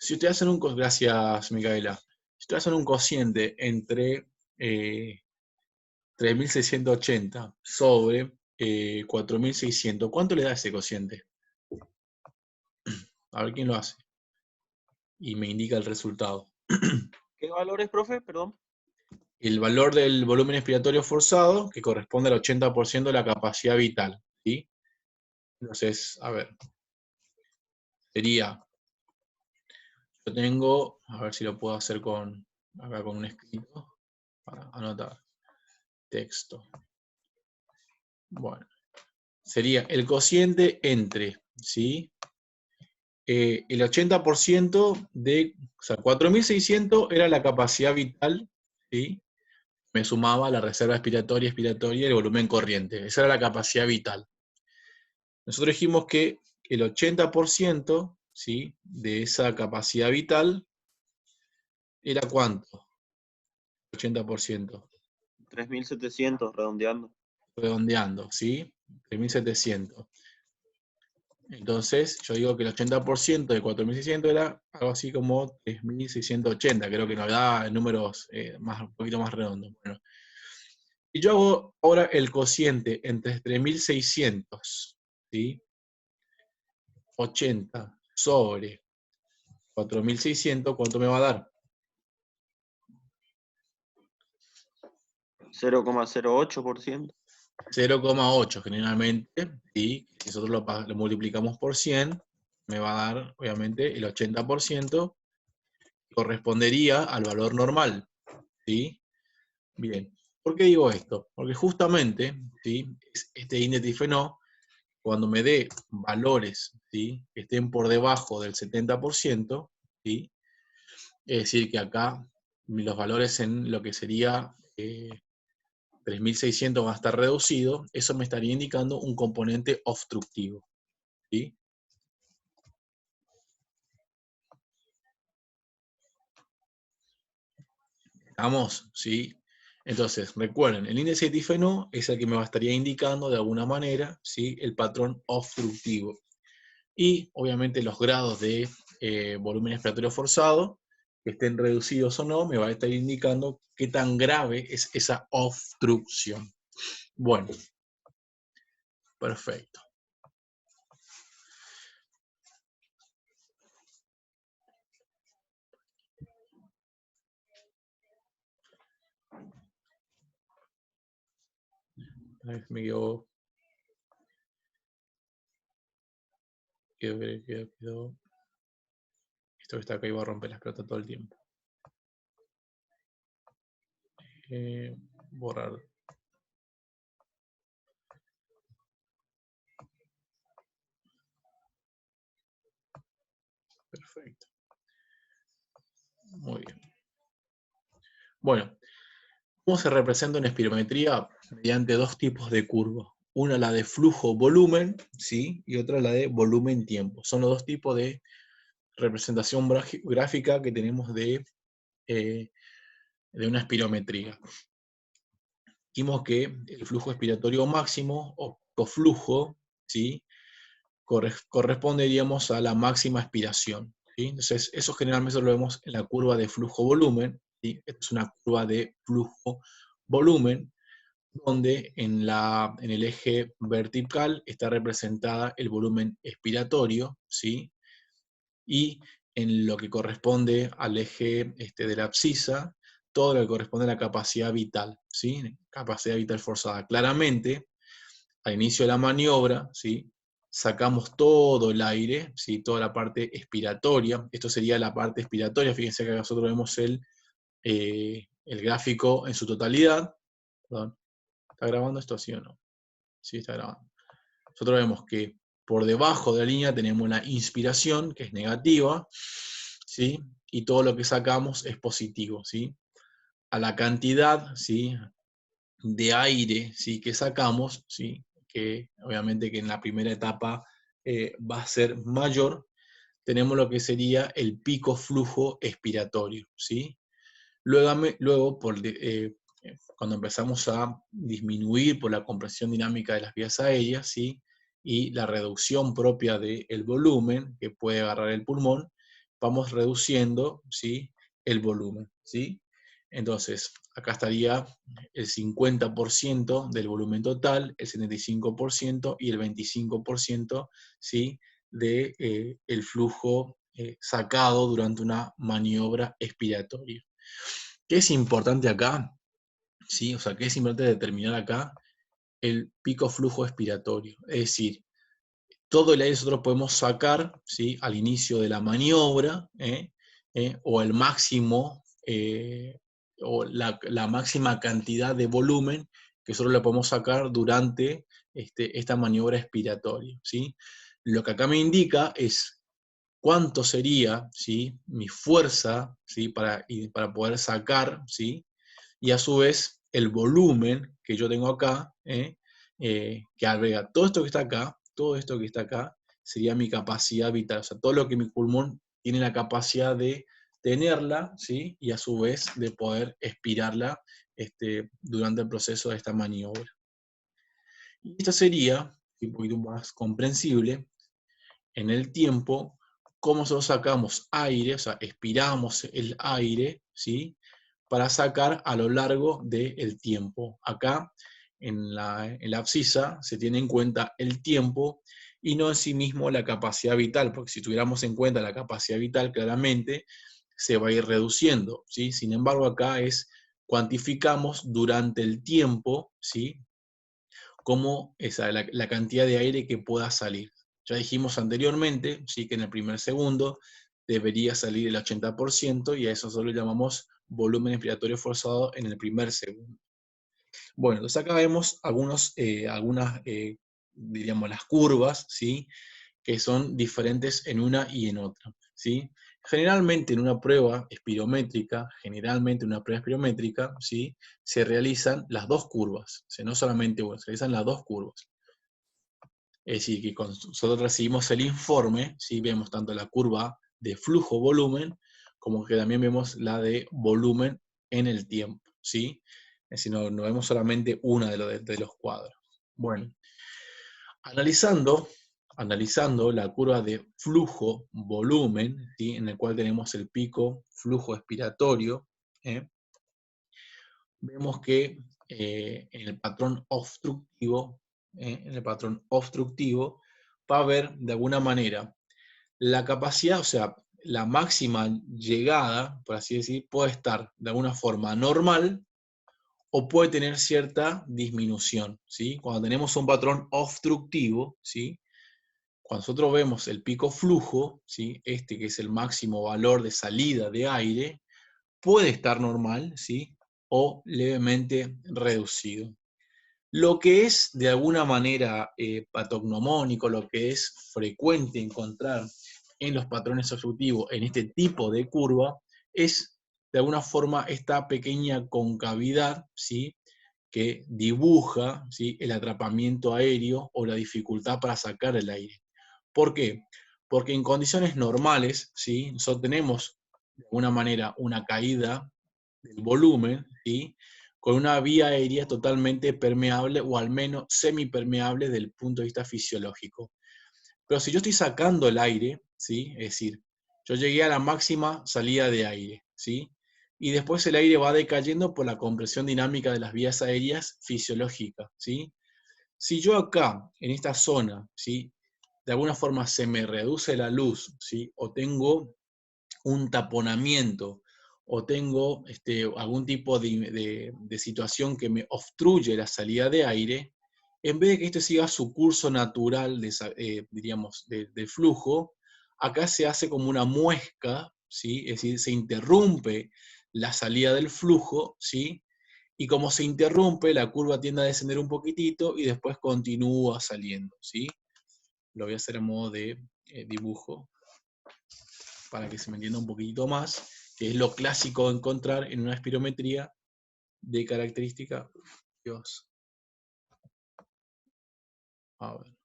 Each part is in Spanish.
Si ustedes hacen gracias, Micaela. Si ustedes hacen un cociente entre 3.680 sobre 4.600, ¿cuánto le da ese cociente? A ver quién lo hace. Y me indica el resultado. ¿Qué valores, profe? Perdón. El valor del volumen expiratorio forzado, que corresponde al 80% de la capacidad vital. ¿Sí? Entonces, a ver. Sería, yo tengo, a ver si lo puedo hacer acá con un escrito, para anotar. Texto. Bueno. Sería el cociente entre, ¿sí? El 80% de, o sea, 4.600 era la capacidad vital, ¿sí? Me sumaba la reserva expiratoria y el volumen corriente. Esa era la capacidad vital. Nosotros dijimos que el 80%, ¿sí? De esa capacidad vital era ¿cuánto? 80%. 3.700, redondeando. Redondeando, ¿sí? 3.700. Entonces, yo digo que el 80% de 4.600 era algo así como 3.680, creo que nos da números un poquito más redondos. Bueno, y yo hago ahora el cociente entre 3.600, ¿sí? 80 sobre 4.600, ¿cuánto me va a dar? 0,08%. 0,8 generalmente, ¿sí? Si nosotros lo multiplicamos por 100, me va a dar, obviamente, el 80%, correspondería al valor normal, ¿sí? Bien, ¿por qué digo esto? Porque justamente, ¿sí? Este índice de Fenó, cuando me dé valores, ¿sí? Que estén por debajo del 70%, ¿sí? Es decir, que acá los valores en lo que sería 3.600 van a estar reducidos, eso me estaría indicando un componente obstructivo, ¿sí? ¿Estamos? ¿Sí? Entonces, recuerden, el índice de Tifenó es el que me estaría indicando de alguna manera, ¿sí? El patrón obstructivo. Y obviamente los grados de volumen expiratorio forzado, que estén reducidos o no, me va a estar indicando qué tan grave es esa obstrucción. Bueno, perfecto. Me quedó. Esto que está acá iba a romper las pelotas todo el tiempo. Borrar. Perfecto. Muy bien. Bueno, ¿cómo se representa una espirometría? Mediante dos tipos de curvas. Una la de flujo-volumen, ¿sí? Y otra la de volumen-tiempo. Son los dos tipos de representación gráfica que tenemos de una espirometría. Dijimos que el flujo expiratorio máximo o flujo, ¿sí? Corresponderíamos a la máxima expiración, ¿sí? Entonces, eso generalmente lo vemos en la curva de flujo-volumen, ¿sí? Esta es una curva de flujo-volumen, donde en el eje vertical está representada el volumen expiratorio, ¿sí? Y en lo que corresponde al eje de la abscisa, todo lo que corresponde a la capacidad vital, ¿sí? Capacidad vital forzada. Claramente, al inicio de la maniobra, ¿sí? Sacamos todo el aire, ¿sí? Toda la parte expiratoria. Esto sería la parte expiratoria. Fíjense que nosotros vemos el gráfico en su totalidad. Perdón. ¿Está grabando esto sí o no? Sí, está grabando. Nosotros vemos que por debajo de la línea tenemos la inspiración, que es negativa, ¿sí? Y todo lo que sacamos es positivo, ¿sí? A la cantidad, ¿sí? De aire, ¿sí? Que sacamos, ¿sí? Que obviamente que en la primera etapa va a ser mayor, tenemos lo que sería el pico flujo expiratorio, ¿sí? Luego cuando empezamos a disminuir por la compresión dinámica de las vías aéreas, ¿sí? Y la reducción propia del volumen que puede agarrar el pulmón, vamos reduciendo, ¿sí?, el volumen, ¿sí? Entonces, acá estaría el 50% del volumen total, el 75% y el 25%, ¿sí?, de, el flujo sacado durante una maniobra expiratoria. ¿Qué es importante acá? ¿Sí? O sea, ¿qué es importante determinar acá? El pico flujo expiratorio. Es decir, todo el aire nosotros podemos sacar, ¿sí?, al inicio de la maniobra, o el máximo, o la máxima cantidad de volumen que nosotros le podemos sacar durante esta maniobra expiratoria, ¿sí? Lo que acá me indica es cuánto sería, ¿sí?, mi fuerza, ¿sí?, para poder sacar, ¿sí?, y a su vez el volumen que yo tengo acá, que alberga todo esto que está acá, todo esto que está acá, sería mi capacidad vital, o sea, todo lo que mi pulmón tiene la capacidad de tenerla, ¿sí?, y a su vez de poder expirarla durante el proceso de esta maniobra. Y esta sería, un poquito más comprensible, en el tiempo, cómo nosotros sacamos aire, o sea, expiramos el aire, ¿sí?, para sacar a lo largo del tiempo. Acá, en la abscisa, se tiene en cuenta el tiempo y no en sí mismo la capacidad vital, porque si tuviéramos en cuenta la capacidad vital, claramente se va a ir reduciendo, ¿sí? Sin embargo, acá cuantificamos durante el tiempo, ¿sí?, como la cantidad de aire que pueda salir. Ya dijimos anteriormente, ¿sí?, que en el primer segundo debería salir el 80% y a eso solo llamamos volumen expiratorio forzado en el primer segundo. Bueno, entonces acá vemos algunas, diríamos, las curvas, ¿sí?, que son diferentes en una y en otra, ¿sí? Generalmente en una prueba espirométrica, ¿sí?, se realizan las dos curvas, ¿sí?, no solamente una, se realizan las dos curvas. Es decir, que cuando nosotros recibimos el informe, ¿sí?, vemos tanto la curva de flujo-volumen, como que también vemos la de volumen en el tiempo, ¿sí? Es decir, no vemos solamente una de los cuadros. Bueno, analizando la curva de flujo-volumen, ¿sí?, en el cual tenemos el pico flujo expiratorio, vemos que en el patrón obstructivo, va a haber de alguna manera la capacidad, o sea, la máxima llegada, por así decir, puede estar de alguna forma normal o puede tener cierta disminución, ¿sí? Cuando tenemos un patrón obstructivo, ¿sí?, cuando nosotros vemos el pico flujo, ¿sí?, que es el máximo valor de salida de aire, puede estar normal, ¿sí?, o levemente reducido. Lo que es de alguna manera patognomónico, lo que es frecuente encontrar en los patrones obstructivos en este tipo de curva, es de alguna forma esta pequeña concavidad, ¿sí?, que dibuja, ¿sí?, el atrapamiento aéreo o la dificultad para sacar el aire. ¿Por qué? Porque en condiciones normales, ¿sí?, nosotros tenemos de alguna manera una caída del volumen, ¿sí?, con una vía aérea totalmente permeable o al menos semipermeable desde el punto de vista fisiológico. Pero si yo estoy sacando el aire, ¿sí?, es decir, yo llegué a la máxima salida de aire, ¿sí?, y después el aire va decayendo por la compresión dinámica de las vías aéreas fisiológicas, ¿sí? Si yo acá, en esta zona, ¿sí?, de alguna forma se me reduce la luz, ¿sí?, o tengo un taponamiento, o tengo algún tipo de situación que me obstruye la salida de aire, en vez de que esto siga su curso natural, diríamos, de flujo, acá se hace como una muesca, ¿sí?, es decir, se interrumpe la salida del flujo, ¿sí?, y como se interrumpe, la curva tiende a descender un poquitito y después continúa saliendo, ¿sí? Lo voy a hacer a modo de dibujo para que se me entienda un poquitito más, que es lo clásico de encontrar en una espirometría de característica. Dios. A ver.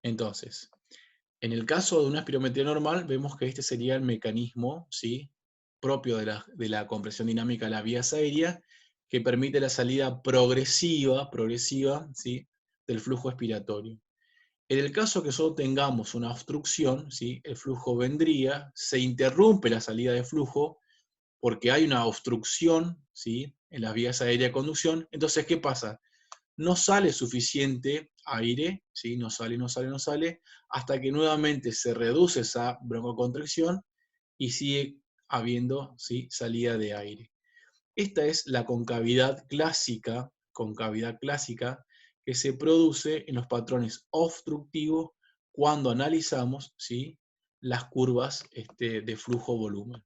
Entonces, en el caso de una espirometría normal, vemos que este sería el mecanismo, ¿sí?, propio de la compresión dinámica de las vías aéreas, que permite la salida progresiva, ¿sí?, del flujo expiratorio. En el caso que solo tengamos una obstrucción, ¿sí? El flujo vendría, se interrumpe la salida de flujo porque hay una obstrucción, ¿sí? En las vías aéreas de conducción. Entonces, ¿qué pasa? No sale suficiente aire, ¿sí? No sale, no sale, no sale, hasta que nuevamente se reduce esa broncoconstricción y sigue habiendo, ¿sí? Salida de aire. Esta es la concavidad clásica que se produce en los patrones obstructivos cuando analizamos, ¿sí? Las curvas de flujo-volumen.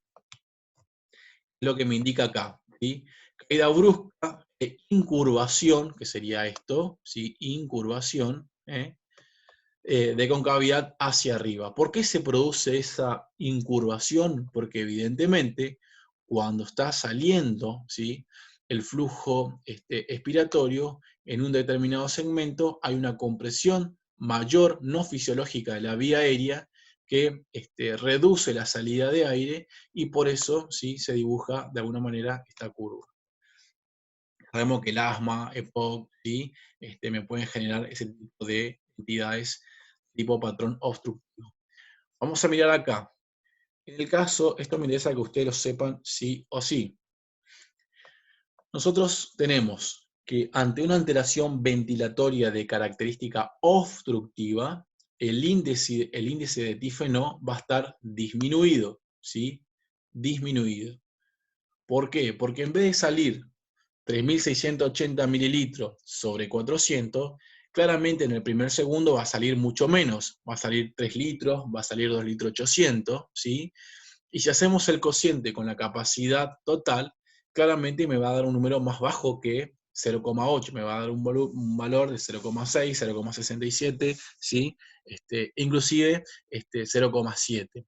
Lo que me indica acá, ¿sí? Caída brusca e incurvación, que sería esto, ¿sí? Incurvación, de concavidad hacia arriba. ¿Por qué se produce esa incurvación? Porque evidentemente cuando está saliendo, ¿sí? El flujo expiratorio en un determinado segmento hay una compresión mayor no fisiológica de la vía aérea que reduce la salida de aire y por eso, ¿sí? Se dibuja de alguna manera esta curva. Sabemos que el asma, EPOC, ¿sí? Me pueden generar ese tipo de entidades tipo patrón obstructivo. Vamos a mirar acá. En el caso, esto me interesa que ustedes lo sepan sí o sí. Nosotros tenemos que ante una alteración ventilatoria de característica obstructiva, el índice de difenó va a estar disminuido, ¿sí? Disminuido. ¿Por qué? Porque en vez de salir 3.680 mililitros sobre 400, claramente en el primer segundo va a salir mucho menos, va a salir 3 litros, va a salir 2 litros 800, ¿sí? Y si hacemos el cociente con la capacidad total, claramente me va a dar un número más bajo que 0,8, me va a dar un valor de 0,6, 0,67, ¿sí? Inclusive 0,7,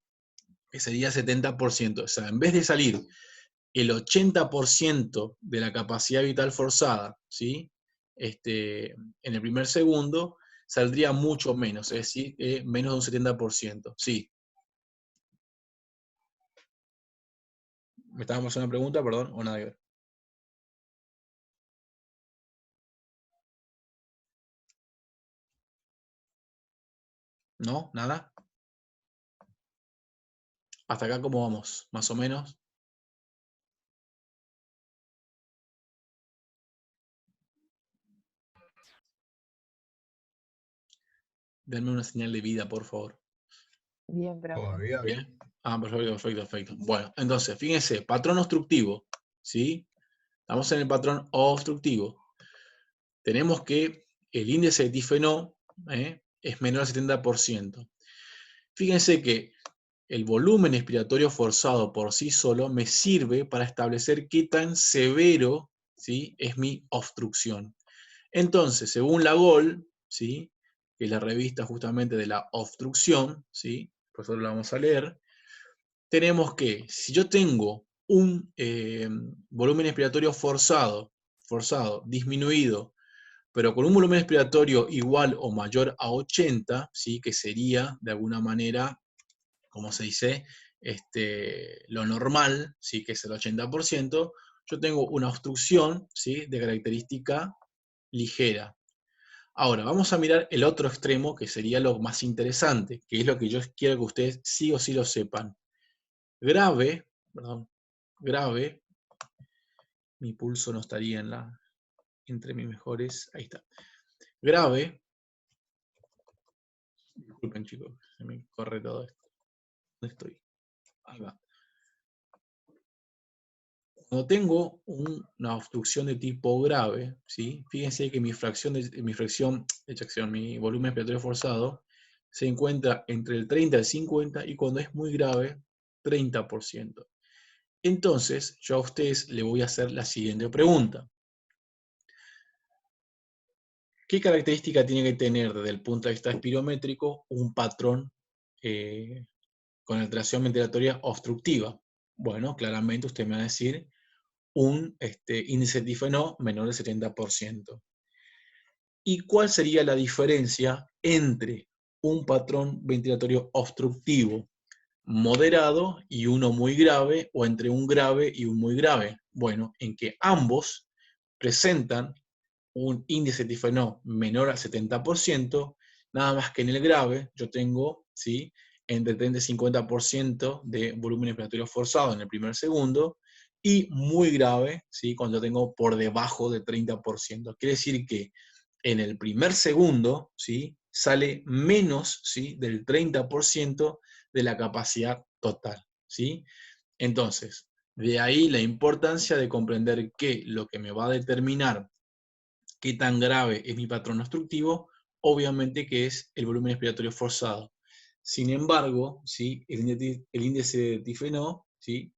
que sería 70%. O sea, en vez de salir el 80% de la capacidad vital forzada, ¿sí? En el primer segundo, saldría mucho menos, es decir, menos de un 70%. Sí. ¿Me estabas haciendo una pregunta, perdón, o nada que ver? ¿No? ¿Nada? ¿Hasta acá cómo vamos? Más o menos. Denme una señal de vida, por favor. Bien, profe. Todavía bien. ¿Bien? Ah, perfecto, perfecto, perfecto. Bueno, entonces, fíjense, patrón obstructivo, ¿sí? Estamos en el patrón obstructivo. Tenemos que el índice de difenó es menor al 70%. Fíjense que el volumen expiratorio forzado por sí solo me sirve para establecer qué tan severo, ¿sí? Es mi obstrucción. Entonces, según la GOL, ¿sí? Que es la revista justamente de la obstrucción, ¿sí? Por eso lo vamos a leer, tenemos que, si yo tengo un volumen expiratorio forzado, disminuido, pero con un volumen expiratorio igual o mayor a 80, ¿sí? Que sería, de alguna manera, como se dice, lo normal, ¿sí? Que es el 80%, yo tengo una obstrucción, ¿sí? De característica ligera. Ahora, vamos a mirar el otro extremo, que sería lo más interesante, que es lo que yo quiero que ustedes sí o sí lo sepan. Grave, perdón, grave, mi pulso no estaría entre mis mejores, ahí está. Grave, disculpen chicos, se me corre todo esto. ¿Dónde estoy? Ahí va. Cuando tengo una obstrucción de tipo grave, ¿sí? Fíjense que mi volumen expiratorio forzado, se encuentra entre el 30 y el 50 y cuando es muy grave, 30%. Entonces, yo a ustedes les voy a hacer la siguiente pregunta. ¿Qué característica tiene que tener desde el punto de vista espirométrico un patrón con alteración ventilatoria obstructiva? Bueno, claramente usted me va a decir un índice de difenó menor del 70%. ¿Y cuál sería la diferencia entre un patrón ventilatorio obstructivo moderado y uno muy grave, o entre un grave y un muy grave? Bueno, en que ambos presentan un índice de difenó menor al 70% Nada más que en el grave yo tengo, ¿sí?, entre 30 y 50% de volumen expiratorio forzado en el primer segundo, y muy grave, ¿sí?, cuando tengo por debajo de 30%. Quiere decir que en el primer segundo, ¿sí?, sale menos, ¿sí?, del 30% de la capacidad total, ¿sí? Entonces, de ahí la importancia de comprender que lo que me va a determinar qué tan grave es mi patrón obstructivo, obviamente que es el volumen expiratorio forzado. Sin embargo, ¿sí?, el índice de difenó, ¿sí?,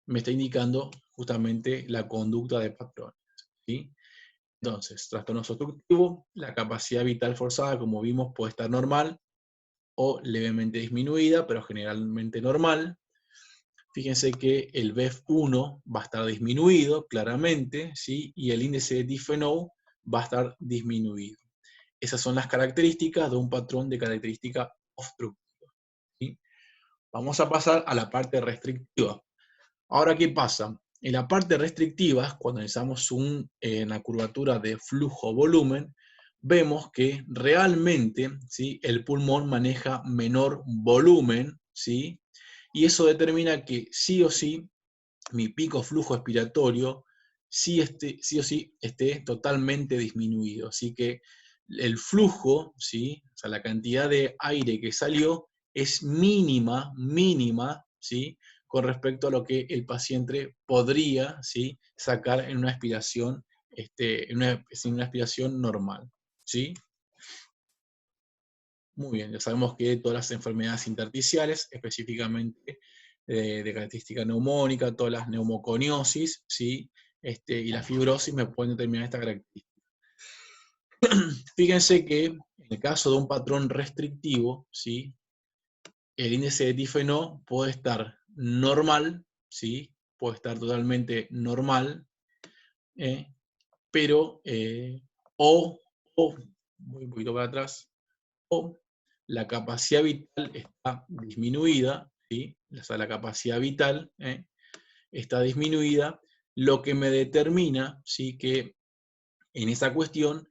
me está indicando justamente la conducta de patrones, ¿sí? Entonces, trastornos obstructivos, la capacidad vital forzada, como vimos, puede estar normal o levemente disminuida, pero generalmente normal. Fíjense que el BEF1 va a estar disminuido, claramente, ¿sí?, y el índice de difenó va a estar disminuido. Esas son las características de un patrón de característica obstructiva, ¿sí? Vamos a pasar a la parte restrictiva. Ahora, ¿qué pasa? En la parte restrictiva, cuando analizamos una curvatura de flujo-volumen, vemos que realmente, ¿sí?, el pulmón maneja menor volumen, ¿sí?, y eso determina que sí o sí mi pico flujo expiratorio sí o sí esté totalmente disminuido. Así que el flujo, ¿sí?, o sea, la cantidad de aire que salió es mínima, ¿sí?, con respecto a lo que el paciente podría, ¿sí?, sacar en una aspiración, en una aspiración normal, ¿sí? Muy bien, ya sabemos que todas las enfermedades intersticiales, específicamente de característica neumónica, todas las neumoconiosis, ¿sí?, y la fibrosis me pueden determinar esta característica. Fíjense que en el caso de un patrón restrictivo, ¿sí?, el índice de difenó puede estar normal, ¿sí?, puede estar totalmente normal, pero, voy un poquito para atrás, o la capacidad vital está disminuida, ¿sí?, o sea, la capacidad vital está disminuida, lo que me determina, ¿sí?, que en esa cuestión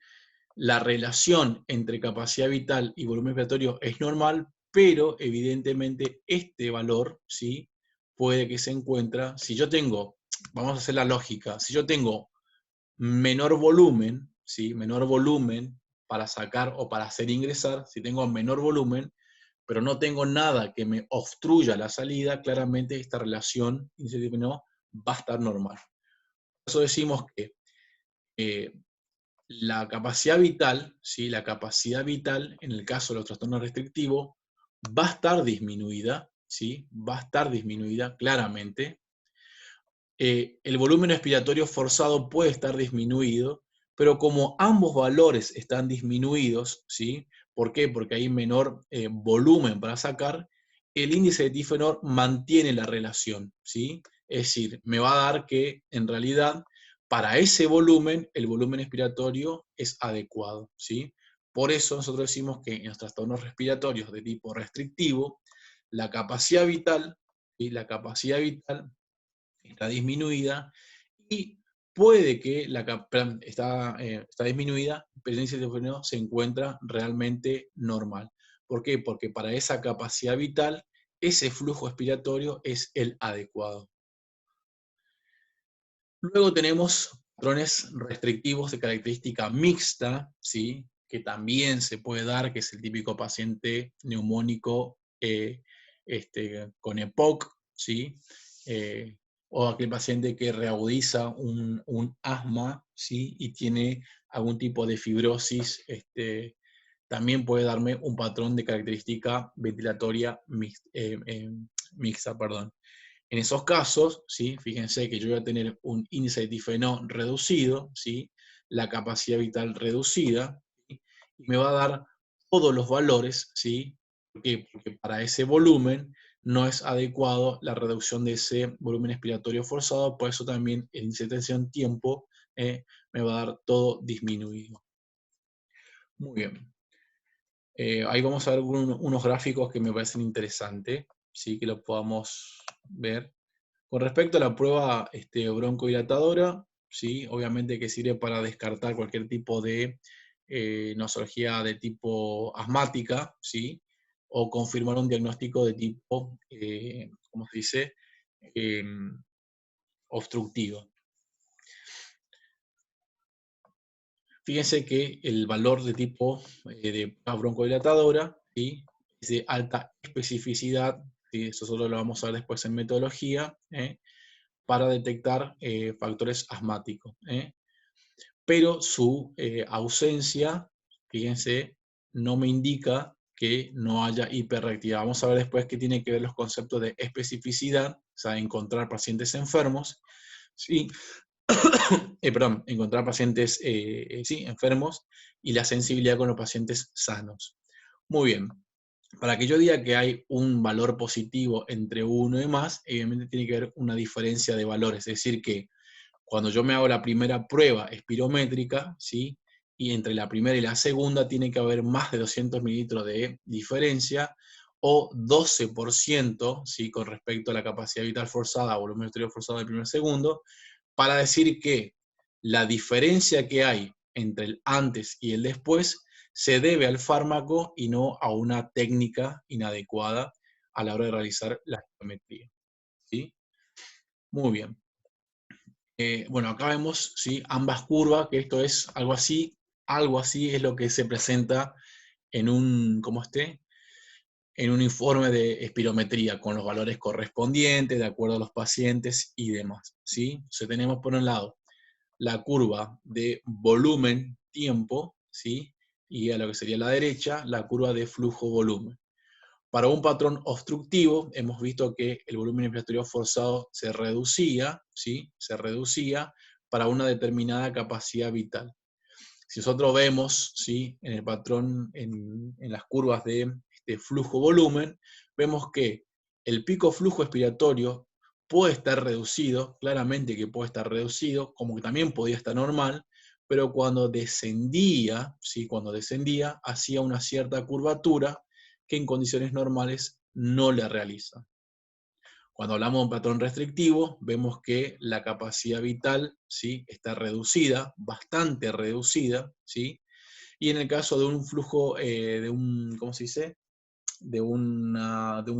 la relación entre capacidad vital y volumen expiratorio es normal, pero evidentemente este valor, ¿sí?, puede que se encuentre, si yo tengo, vamos a hacer la lógica, si yo tengo menor volumen, ¿sí?, menor volumen para sacar o para hacer ingresar, si tengo menor volumen, pero no tengo nada que me obstruya la salida, claramente esta relación no va a estar normal. Por eso decimos que la capacidad vital, ¿sí?, la capacidad vital en el caso de los trastornos restrictivos va a estar disminuida, ¿sí?, va a estar disminuida claramente. El volumen expiratorio forzado puede estar disminuido, pero como ambos valores están disminuidos, ¿sí? ¿Por qué? Porque hay menor volumen para sacar, el índice de difenor mantiene la relación, ¿sí? Es decir, me va a dar que en realidad para ese volumen, el volumen expiratorio es adecuado, ¿sí? Por eso nosotros decimos que en los trastornos respiratorios de tipo restrictivo, la capacidad vital, ¿sí?, la capacidad vital está disminuida y puede que está disminuida, pero el índice de difenó se encuentra realmente normal. ¿Por qué? Porque para esa capacidad vital, ese flujo expiratorio es el adecuado. Luego tenemos patrones restrictivos de característica mixta, ¿sí?, que también se puede dar, que es el típico paciente neumónico con EPOC, ¿sí? O aquel paciente que reagudiza un asma, ¿sí?, y tiene algún tipo de fibrosis, también puede darme un patrón de característica ventilatoria mixta. En esos casos, ¿sí?, fíjense que yo voy a tener un índice de difenó reducido, ¿sí?, la capacidad vital reducida, ¿sí?, y me va a dar todos los valores, ¿sí? ¿Por qué? Porque para ese volumen no es adecuado la reducción de ese volumen expiratorio forzado, por eso también el índice de tensión tiempo me va a dar todo disminuido. Muy bien. Ahí vamos a ver unos gráficos que me parecen interesantes, ¿sí?, que lo podamos ver. Con respecto a la prueba broncohilatadora, ¿sí?, obviamente que sirve para descartar cualquier tipo de nosología de tipo asmática, ¿sí? O confirmar un diagnóstico de tipo, ¿cómo se dice? Obstructivo. Fíjense que el valor de tipo de broncodilatadora, ¿sí? Es de alta especificidad, ¿sí? Eso solo lo vamos a ver después en metodología, para detectar factores asmáticos. Pero su ausencia, fíjense, no me indica que no haya hiperreactividad. Vamos a ver después qué tiene que ver los conceptos de especificidad, o sea, encontrar pacientes enfermos, ¿sí? Perdón, encontrar pacientes sí, enfermos y la sensibilidad con los pacientes sanos. Muy bien. Para que yo diga que hay un valor positivo entre uno y más, evidentemente tiene que haber una diferencia de valores. Es decir, que cuando yo me hago la primera prueba espirométrica, ¿sí? Y entre la primera y la segunda tiene que haber más de 200 mililitros de diferencia, o 12%, ¿sí? Con respecto a la capacidad vital forzada o volumen exterior forzado del primer segundo, para decir que la diferencia que hay entre el antes y el después se debe al fármaco y no a una técnica inadecuada a la hora de realizar la espirometría, ¿sí? Muy bien. Bueno, acá vemos, ¿sí? Ambas curvas, que esto es algo así es lo que se presenta en un, en un informe de espirometría con los valores correspondientes, de acuerdo a los pacientes y demás, ¿sí? Entonces tenemos por un lado la curva de volumen-tiempo, ¿sí? Y a lo que sería la derecha, la curva de flujo-volumen. Para un patrón obstructivo, hemos visto que el volumen inspiratorio forzado se reducía, ¿sí? Se reducía para una determinada capacidad vital. Si nosotros vemos, ¿sí? En el patrón, en las curvas de flujo-volumen, vemos que el pico flujo expiratorio puede estar reducido, claramente que puede estar reducido, como que también podía estar normal, pero cuando descendía, ¿sí? Cuando descendía, hacía una cierta curvatura que en condiciones normales no le realiza. Cuando hablamos de un patrón restrictivo, vemos que la capacidad vital, ¿sí? Está reducida, bastante reducida, ¿sí? Y en el caso de un flujo, de un, ¿cómo se dice? De un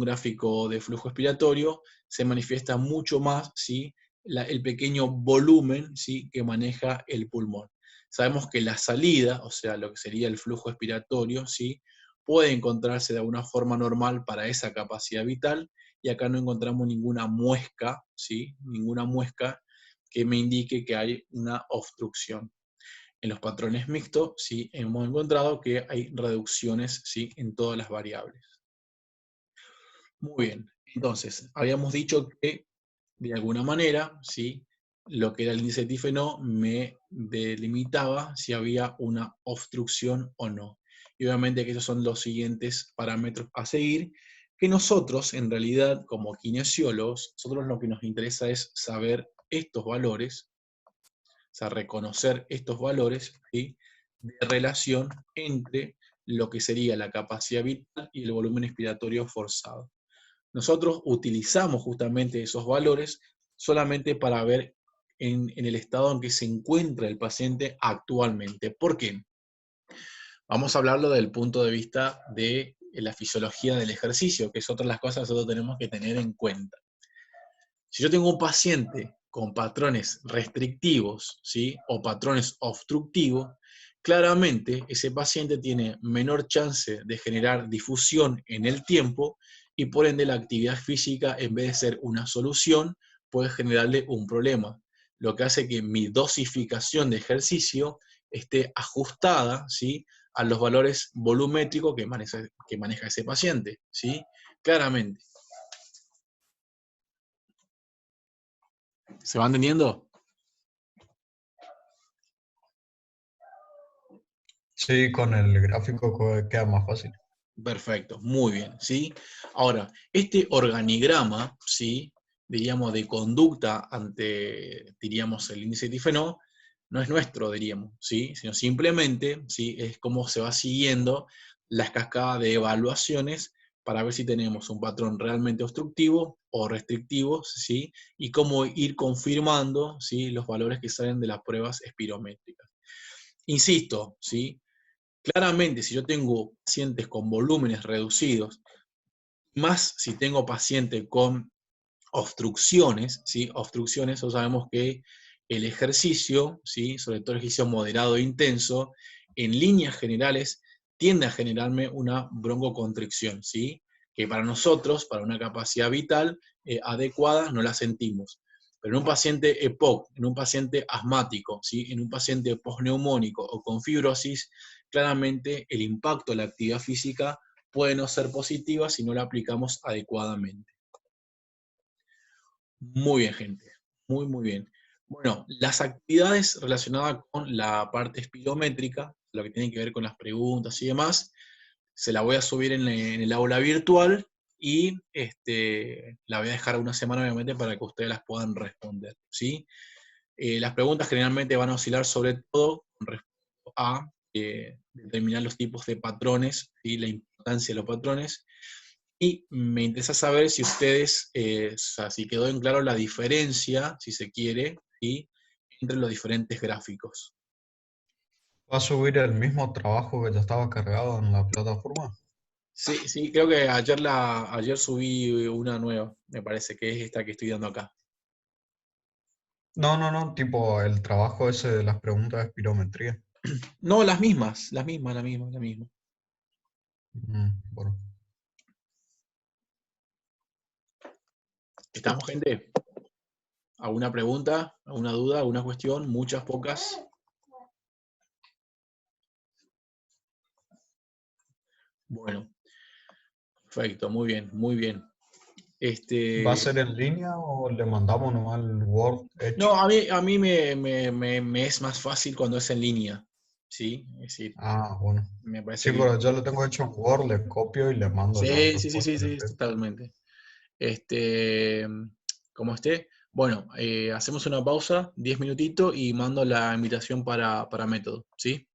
gráfico de flujo expiratorio, se manifiesta mucho más, ¿sí? El pequeño volumen, ¿sí? Que maneja el pulmón. Sabemos que la salida, o sea, lo que sería el flujo expiratorio, ¿sí? Puede encontrarse de alguna forma normal para esa capacidad vital, y acá no encontramos ninguna muesca, ¿sí? Ninguna muesca que me indique que hay una obstrucción. En los patrones mixtos, sí, hemos encontrado que hay reducciones, sí, en todas las variables. Muy bien, entonces, habíamos dicho que, de alguna manera, sí, lo que era el índice de Tifenó me delimitaba si había una obstrucción o no. Y obviamente que esos son los siguientes parámetros a seguir, que nosotros, en realidad, como kinesiólogos, nosotros lo que nos interesa es saber estos valores, o sea, reconocer estos valores, ¿sí? De relación entre lo que sería la capacidad vital y el volumen expiratorio forzado. Nosotros utilizamos justamente esos valores solamente para ver en el estado en que se encuentra el paciente actualmente. ¿Por qué? Vamos a hablarlo desde el punto de vista de la fisiología del ejercicio, que es otra de las cosas que nosotros tenemos que tener en cuenta. Si yo tengo un paciente con patrones restrictivos, ¿sí? O patrones obstructivos, claramente ese paciente tiene menor chance de generar difusión en el tiempo, y por ende la actividad física, en vez de ser una solución, puede generarle un problema, lo que hace que mi dosificación de ejercicio esté ajustada, ¿sí? A los valores volumétricos que maneja ese paciente, ¿sí? Claramente. ¿Se va entendiendo? Sí, con el gráfico queda más fácil. Perfecto, muy bien, ¿sí? Ahora, este organigrama, ¿sí? Diríamos, de conducta ante, diríamos, el índice de Tifenó, no es nuestro, diríamos, ¿sí? Sino simplemente, ¿sí? Es como se va siguiendo las cascadas de evaluaciones para ver si tenemos un patrón realmente obstructivo o restrictivo, ¿sí? Y cómo ir confirmando, ¿sí? Los valores que salen de las pruebas espirométricas. Insisto, ¿sí? Claramente, si yo tengo pacientes con volúmenes reducidos, más si tengo paciente con obstrucciones, ¿sí? Obstrucciones, nosotros sabemos que el ejercicio, ¿sí? Sobre todo el ejercicio moderado e intenso, en líneas generales tiende a generarme una broncoconstricción, ¿sí? Que para nosotros, para una capacidad vital adecuada, no la sentimos. Pero en un paciente EPOC, en un paciente asmático, ¿sí? En un paciente postneumónico o con fibrosis, claramente el impacto de la actividad física puede no ser positiva si no la aplicamos adecuadamente. Muy bien, gente. Muy, muy bien. Bueno, las actividades relacionadas con la parte espirométrica, lo que tiene que ver con las preguntas y demás, se la voy a subir en el aula virtual y la voy a dejar una semana, obviamente, para que ustedes las puedan responder, ¿sí? Las preguntas generalmente van a oscilar sobre todo con respecto a determinar los tipos de patrones y la importancia de los patrones. Y me interesa saber si ustedes, o sea, si quedó en claro la diferencia, si se quiere, ¿sí? Entre los diferentes gráficos. ¿Va a subir el mismo trabajo que ya estaba cargado en la plataforma? Sí, sí, creo que ayer subí una nueva, me parece que es esta que estoy dando acá. No, tipo el trabajo ese de las preguntas de espirometría. No, las mismas. Bueno. ¿Estamos, gente? ¿Alguna pregunta? ¿Alguna duda? ¿Alguna cuestión? Muchas, pocas. Bueno, perfecto, muy bien, muy bien. ¿Va a ser en línea o le mandamos nomás el Word hecho? No, a mí me es más fácil cuando es en línea, ¿sí? Es decir, Ah, bueno. me parece Sí, que... pero yo lo tengo hecho en Word, le copio y le mando la respuesta que tengo. Totalmente. Este, como esté. Bueno, hacemos una pausa, 10 minutitos, y mando la invitación para método, ¿sí?